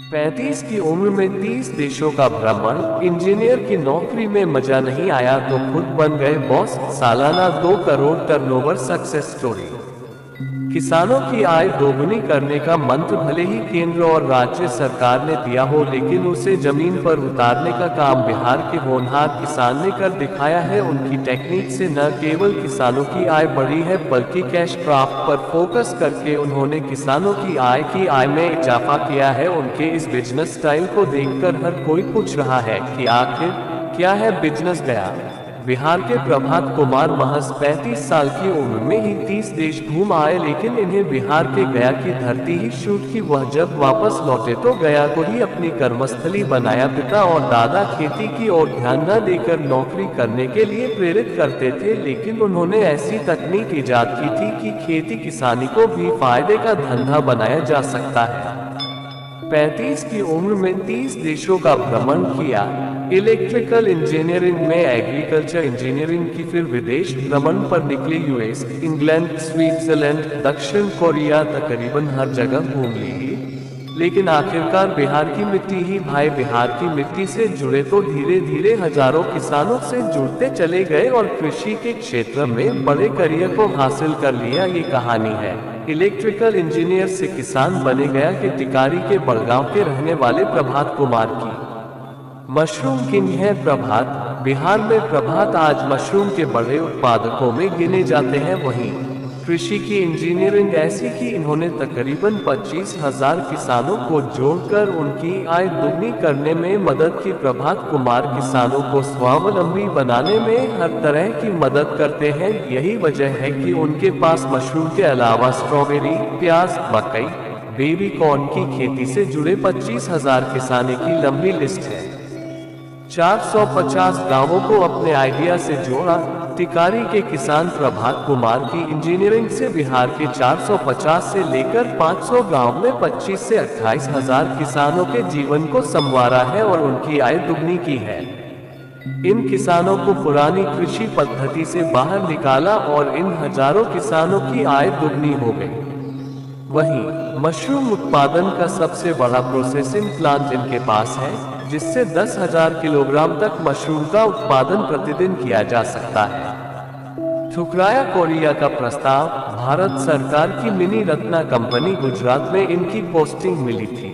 35 की उम्र में 30 देशों का भ्रमण, इंजीनियर की नौकरी में मजा नहीं आया तो खुद बन गए बॉस, सालाना 2 करोड़ टर्नओवर सक्सेस स्टोरी। किसानों की आय दोगुनी करने का मंत्र भले ही केंद्र और राज्य सरकार ने दिया हो, लेकिन उसे जमीन पर उतारने का काम बिहार के होनहार किसान ने कर दिखाया है। उनकी टेक्निक से न केवल किसानों की आय बढ़ी है, बल्कि कैश क्रॉप पर फोकस करके उन्होंने किसानों की आय में इजाफा किया है। उनके इस बिजनेस स्टाइल को देखकर हर कोई पूछ रहा है कि आखिर क्या है बिजनेस गया। बिहार के प्रभात कुमार महज 35 साल की उम्र में ही 30 देश घूम आए, लेकिन इन्हें बिहार के गया की धरती ही शूट की। वह जब वापस लौटे तो गया को ही अपनी कर्मस्थली बनाया। पिता और दादा खेती की ओर ध्यान न देकर नौकरी करने के लिए प्रेरित करते थे, लेकिन उन्होंने ऐसी तकनीक इजाद की थी कि खेती किसानी को भी फायदे का धंधा बनाया जा सकता है। 35 की उम्र में 30 देशों का भ्रमण किया, इलेक्ट्रिकल इंजीनियरिंग में एग्रीकल्चर इंजीनियरिंग की, फिर विदेश भ्रमण पर निकले। यूएस, इंग्लैंड, स्विट्जरलैंड, दक्षिण कोरिया, तकरीबन हर जगह घूम ली। लेकिन आखिरकार बिहार की मिट्टी ही भाई। बिहार की मिट्टी से जुड़े तो धीरे धीरे हजारों किसानों से जुड़ते चले गए और कृषि के क्षेत्र में बड़े करियर को हासिल कर लिया। ये कहानी है इलेक्ट्रिकल इंजीनियर से किसान बने गया के टिकारी के बड़गांव के रहने वाले प्रभात कुमार की। मशरूम किंग है प्रभात। बिहार में प्रभात आज मशरूम के बड़े उत्पादकों में गिने जाते हैं। वहीं कृषि की इंजीनियरिंग ऐसी कि इन्होंने तकरीबन 25,000 किसानों को जोड़कर उनकी आय दुगनी करने में मदद की। प्रभात कुमार किसानों को स्वावलंबी बनाने में हर तरह की मदद करते हैं। यही वजह है कि उनके पास मशरूम के अलावा स्ट्रॉबेरी, प्याज, मकई, बेबी कॉर्न की खेती से जुड़े 25,000 किसानों की लंबी लिस्ट है। 450 गांवों को अपने आइडिया से जोड़ा। टिकारी के किसान प्रभात कुमार की इंजीनियरिंग से बिहार के 450 से लेकर 500 गांव में 25 से 28,000 किसानों के जीवन को संवारा है और उनकी आय दुगनी की है। इन किसानों को पुरानी कृषि पद्धति से बाहर निकाला और इन हजारों किसानों की आय दुगनी हो गई। वहीं मशरूम उत्पादन का सबसे बड़ा प्रोसेसिंग प्लांट इनके पास है, जिससे 10,000 किलोग्राम तक मशरूम का उत्पादन प्रतिदिन किया जा सकता है। ठुकराया कोरिया का प्रस्ताव। भारत सरकार की मिनी रत्ना कंपनी गुजरात में इनकी पोस्टिंग मिली थी।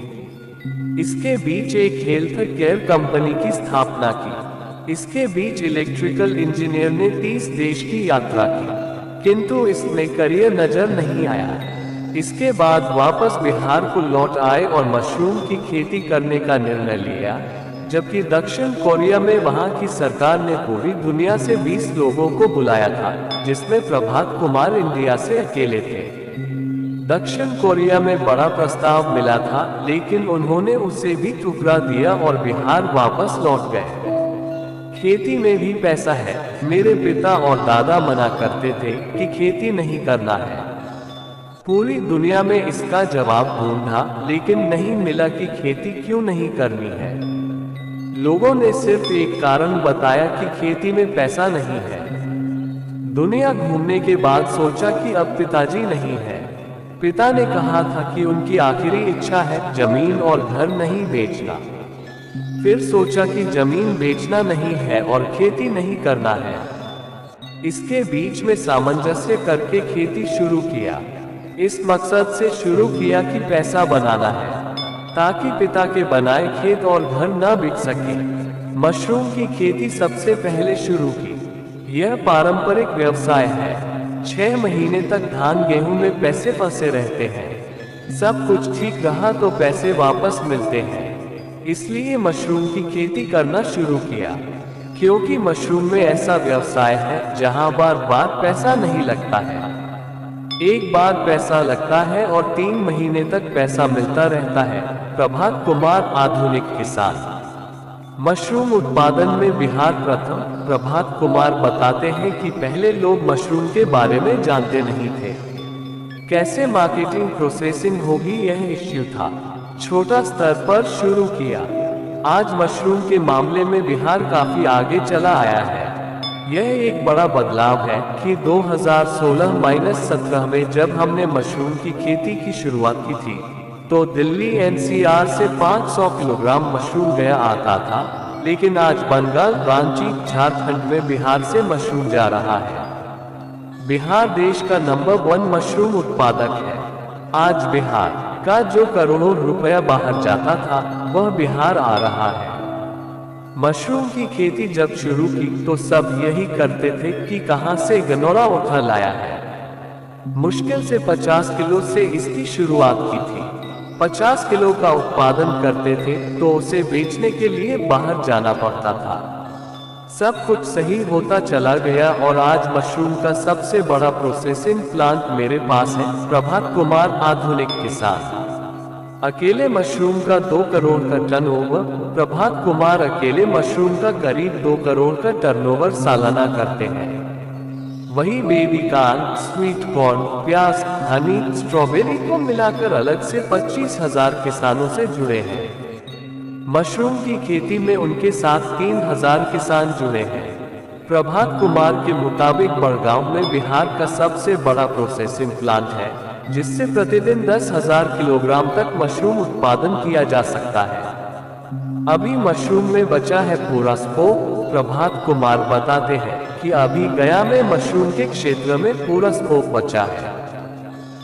इसके बीच एक हेल्थ केयर कंपनी की स्थापना की। इसके बीच इलेक्ट्रिकल इंजीनियर ने 30 देश की यात्रा की, किंतु इसमें करियर नजर नहीं आया। इसके बाद वापस बिहार को लौट आए और मशरूम की खेती करने का निर्णय लिया, जबकि दक्षिण कोरिया में वहां की सरकार ने पूरी दुनिया से 20 लोगों को बुलाया था, जिसमें प्रभात कुमार इंडिया से अकेले थे। दक्षिण कोरिया में बड़ा प्रस्ताव मिला था, लेकिन उन्होंने उसे भी ठुकरा दिया और बिहार वापस लौट गए। खेती में भी पैसा है। मेरे पिता और दादा मना करते थे कि खेती नहीं करना है। पूरी दुनिया में इसका जवाब ढूंढा, लेकिन नहीं मिला कि खेती क्यों नहीं करनी है। लोगों ने सिर्फ एक कारण बताया कि खेती में पैसा नहीं है। दुनिया घूमने के बाद सोचा कि अब पिताजी नहीं है। पिता ने कहा था कि उनकी आखिरी इच्छा है जमीन और घर नहीं बेचना। फिर सोचा कि जमीन बेचना नहीं है और खेती नहीं करना है। इसके बीच में सामंजस्य करके खेती शुरू किया। इस मकसद से शुरू किया कि पैसा बनाना है, ताकि पिता के बनाए खेत और घर न बिक सके। मशरूम की खेती सबसे पहले शुरू की। यह पारंपरिक व्यवसाय है। 6 महीने तक धान गेहूं में पैसे फंसे रहते हैं। सब कुछ ठीक रहा तो पैसे वापस मिलते हैं। इसलिए मशरूम की खेती करना शुरू किया, क्योंकि मशरूम में ऐसा व्यवसाय है जहां बार बार पैसा नहीं लगता है। एक बार पैसा लगता है और 3 महीने तक पैसा मिलता रहता है। प्रभात कुमार आधुनिक किसान। मशरूम उत्पादन में बिहार प्रथम। प्रभात कुमार बताते हैं कि पहले लोग मशरूम के बारे में जानते नहीं थे। कैसे मार्केटिंग प्रोसेसिंग होगी, यह इश्यू था। छोटा स्तर पर शुरू किया। आज मशरूम के मामले में बिहार काफी आगे चला आया है। यह एक बड़ा बदलाव है कि 2016-17 में जब हमने मशरूम की खेती की शुरुआत की थी, तो दिल्ली एनसीआर से 500 किलोग्राम मशरूम गया आता था, लेकिन आज बंगाल, रांची, झारखंड में बिहार से मशरूम जा रहा है। बिहार देश का नंबर 1 मशरूम उत्पादक है। आज बिहार का जो करोड़ों रुपया बाहर जाता था, वह बिहार आ रहा है। मशरूम की खेती जब शुरू की तो सब यही करते थे कि कहां से गनौरा उठा लाया है। मुश्किल से 50 किलो से इसकी शुरुआत की थी। 50 किलो का उत्पादन करते थे तो उसे बेचने के लिए बाहर जाना पड़ता था। सब कुछ सही होता चला गया और आज मशरूम का सबसे बड़ा प्रोसेसिंग प्लांट मेरे पास है। प्रभात कुमार, आधुनिक किसान। अकेले मशरूम का 2 करोड़ का टर्नओवर। प्रभात कुमार अकेले मशरूम का करीब 2 करोड़ का टर्नओवर सालाना करते हैं। वही बेबी कॉर्न, स्वीट कॉर्न, प्याज, हनी, स्ट्रॉबेरी को मिलाकर अलग से 25,000 किसानों से जुड़े हैं। मशरूम की खेती में उनके साथ 3,000 किसान जुड़े हैं। प्रभात कुमार के मुताबिक बड़गांव में बिहार का सबसे बड़ा प्रोसेसिंग प्लांट है, जिससे प्रतिदिन 10,000 किलोग्राम तक मशरूम उत्पादन किया जा सकता है। अभी मशरूम में बचा है पूरा स्कोप। प्रभात कुमार बताते हैं कि अभी गया में मशरूम के क्षेत्र में पूरा स्कोप बचा है।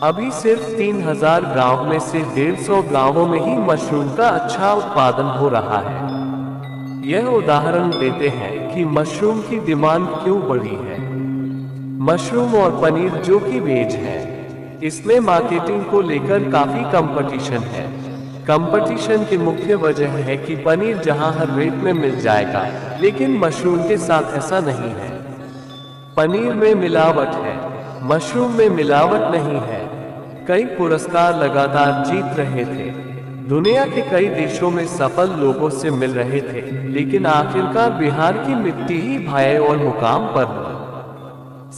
अभी सिर्फ 3,000 गांव में से 150 गांवों में ही मशरूम का अच्छा उत्पादन हो रहा है। यह उदाहरण देते हैं कि मशरूम की डिमांड क्यों बढ़ी है। मशरूम और पनीर जो कि वेज है, इसमें मार्केटिंग को लेकर काफी कंपटीशन है। कंपटीशन की मुख्य वजह है कि पनीर जहां हर रेट में मिल जाएगा, लेकिन मशरूम के साथ ऐसा नहीं है। पनीर में मिलावट है, मशरूम में मिलावट नहीं है। कई पुरस्कार लगातार जीत रहे थे, दुनिया के कई देशों में सफल लोगों से मिल रहे थे, लेकिन आखिरकार बिहार की मिट्टी ही भाई और मुकाम पर हुई।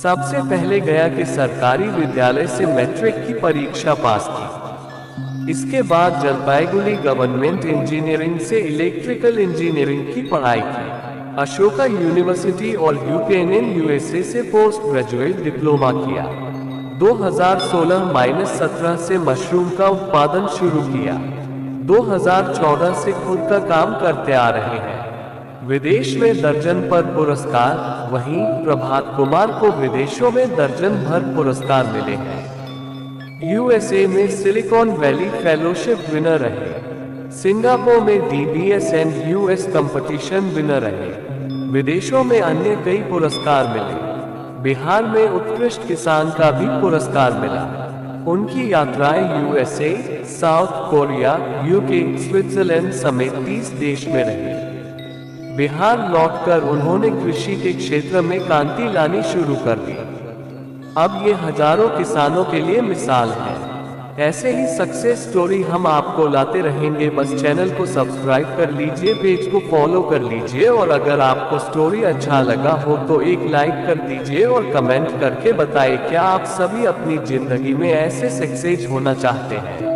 सबसे पहले गया के सरकारी विद्यालय से मैट्रिक की परीक्षा पास की। इसके बाद जलपाईगुड़ी गवर्नमेंट इंजीनियरिंग से इलेक्ट्रिकल इंजीनियरिंग की पढ़ाई की। अशोका यूनिवर्सिटी और यूकेएन यूएसए से पोस्ट ग्रेजुएट डिप्लोमा किया। 2016-17 से मशरूम का उत्पादन शुरू किया। 2014 से खुद का काम करते आ रहे हैं। विदेश में दर्जन पर पुरस्कार। वहीं प्रभात कुमार को विदेशों में दर्जन भर पुरस्कार मिले हैं। यूएसए में सिलिकॉन वैली फेलोशिप विनर रहे। सिंगापुर में DBS and US competition winner रहे। विदेशों में अन्य कई पुरस्कार मिले। बिहार में उत्कृष्ट किसान का भी पुरस्कार मिला। उनकी यात्राएं USA, south Korea, UK, Switzerland समेत 30 देश में रही। बिहार लौटकर उन्होंने कृषि के क्षेत्र में क्रांति लानी शुरू कर दी। अब ये हजारों किसानों के लिए मिसाल है। ऐसे ही सक्सेस स्टोरी हम आपको लाते रहेंगे। बस चैनल को सब्सक्राइब कर लीजिए, पेज को फॉलो कर लीजिए और अगर आपको स्टोरी अच्छा लगा हो तो एक लाइक कर दीजिए और कमेंट करके बताएं क्या आप सभी अपनी जिंदगी में ऐसे सक्सेस होना चाहते हैं।